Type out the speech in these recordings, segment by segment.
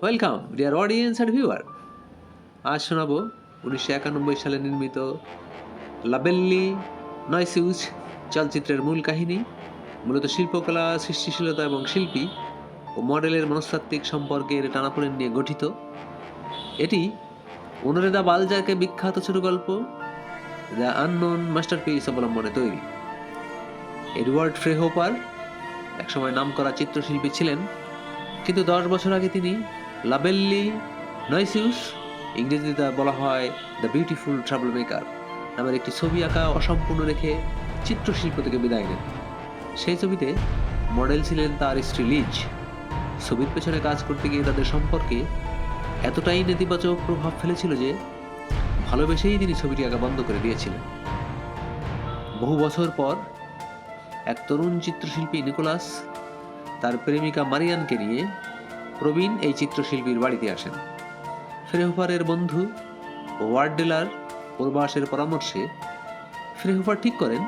Welcome dear audience and viewer. আজ শোনাবো 1991 সালে নির্মিত লাবেল্লি নয়সিউস চলচ্চিত্রের মূল কাহিনী। মূলত শিল্পকলা, সৃষ্টিশীলতা এবং শিল্পী ও মডেলের মনস্তাত্ত্বিক সম্পর্কের টানাপোড়েন নিয়ে গঠিত। এটি অনরে দা বালজারকে বিখ্যাত ছোট গল্প দ্য আননোন মাস্টারপিস অবলম্বনে তৈরি। এডওয়ার্ড ফ্রেহোপার একসময় নামকরা চিত্রশিল্পী ছিলেন, কিন্তু 10 বছর আগে তিনি লাবেল্লি নয়সিউস, ইংরেজিতে বলা হয় দ্য বিউটিফুল ট্রাবল মেকার নামের একটি ছবি আঁকা অসম্পূর্ণ রেখে চিত্রশিল্প থেকে বিদায় নেন। সেই ছবিতে মডেল ছিলেন তার স্ত্রী লিজ। ছবির পেছনে কাজ করতে গিয়ে তাদের সম্পর্কে এতটাই নেতিবাচক প্রভাব ফেলেছিল যে ভালোবেসেই তিনি ছবিটি আঁকা বন্ধ করে দিয়েছিলেন। বহু বছর পর এক তরুণ চিত্রশিল্পী নিকোলাস তার প্রেমিকা মারিয়ানকে নিয়ে প্রবীণ এই চিত্রশিল্পীর বাড়িতে আসেন। ফ্রেহোপারের বন্ধু ওয়ার্ডেলার প্রবাসের পরামর্শে ফ্রেহোপার ঠিক করেন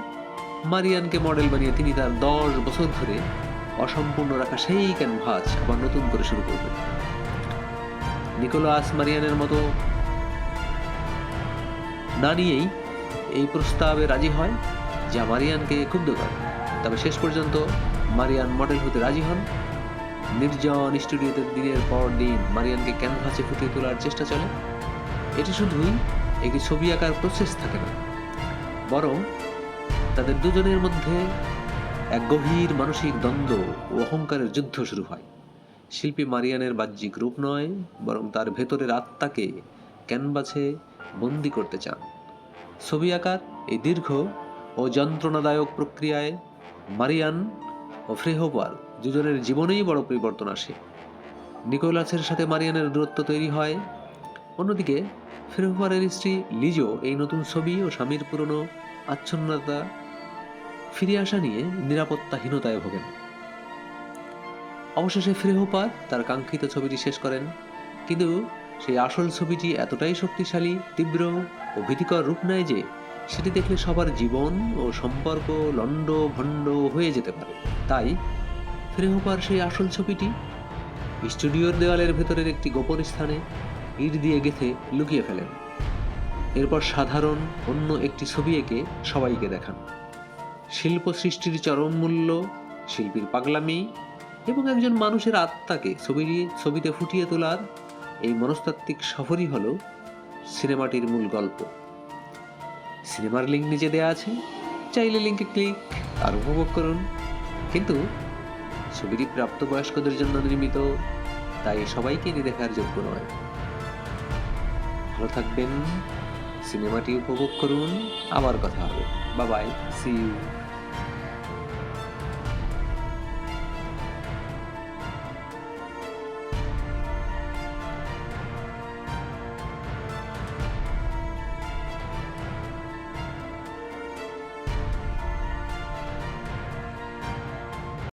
মারিয়ানকে মডেল বানিয়ে তিনি তার 10 বছর ধরে অসম্পূর্ণ রাখা সেই ক্যানভাস আবার নতুন করে শুরু করবেন। নিকোলাস মারিয়ানের মতো না নিয়েই এই প্রস্তাবে রাজি হয়, যা মারিয়ানকে ক্ষুব্ধ করে। তবে শেষ পর্যন্ত মারিয়ান মডেল হতে রাজি হন। নির্জন স্টুডিওতে দিনের পর দিন মারিয়ানকে ক্যানভাসে ফুটিয়ে তোলার চেষ্টা চলে। এটি শুধুই একটি ছবি আঁকার প্রসেস থাকে না, বরং তাদের দুজনের মধ্যে এক গভীর মানসিক দ্বন্দ্ব ও অহংকারের যুদ্ধ শুরু হয়। শিল্পী মারিয়ানের বাহ্যিক রূপ নয়, বরং তার ভেতরের আত্মাকে ক্যানভাসে বন্দি করতে চান। ছবি আঁকার এই দীর্ঘ ও যন্ত্রণাদায়ক প্রক্রিয়ায় মারিয়ান ও ফ্রেহোপার দুজনের জীবনেই বড় পরিবর্তন আসে। নিকোলাসের সাথে মারিয়ানের দূরত্ব তৈরি হয়। অন্যদিকে ফ্রেহোপারের স্ত্রী লিজো এই নতুন ছবি ও স্বামীর পুরনো আচ্ছন্নতা ফিরে আসা নিয়ে নিরাপত্তাহীনতায় ভোগেন। অবশেষে ফ্রেহোপার তার কাঙ্ক্ষিত ছবিটি শেষ করেন, কিন্তু সেই আসল ছবিটি এতটাই শক্তিশালী, তীব্র ও ভীতিকর রূপ নেয় যে সেটি দেখলে সবার জীবন ও সম্পর্ক লণ্ড ভণ্ড হয়ে যেতে পারে। তাই ফ্রেহোপার সেই আসল ছবিটি স্টুডিওর দেওয়ালের ভেতরের একটি গোপন স্থানে ইট দিয়ে গেঁথে লুকিয়ে ফেলেন। এরপর সাধারণ অন্য একটি ছবি এঁকে সবাইকে দেখান। শিল্প সৃষ্টির চরম মূল্য, শিল্পীর পাগলামি এবং একজন মানুষের আত্মাকে ছবিতে ফুটিয়ে তোলার এই মনস্তাত্ত্বিক সফরই হলো সিনেমাটির মূল গল্প। সিনেমার লিঙ্ক নিচে দেওয়া আছে, চাইলে লিঙ্কে ক্লিক আর উপভোগ করুন। কিন্তু ছবিটি প্রাপ্তবয়স্কদের জন্য নির্মিত, তাই সবাইকে নিয়ে দেখার যোগ্য নয়। ভালো থাকবেন, সিনেমাটি উপভোগ করুন, আবার কথা হবে। Bye bye, see you.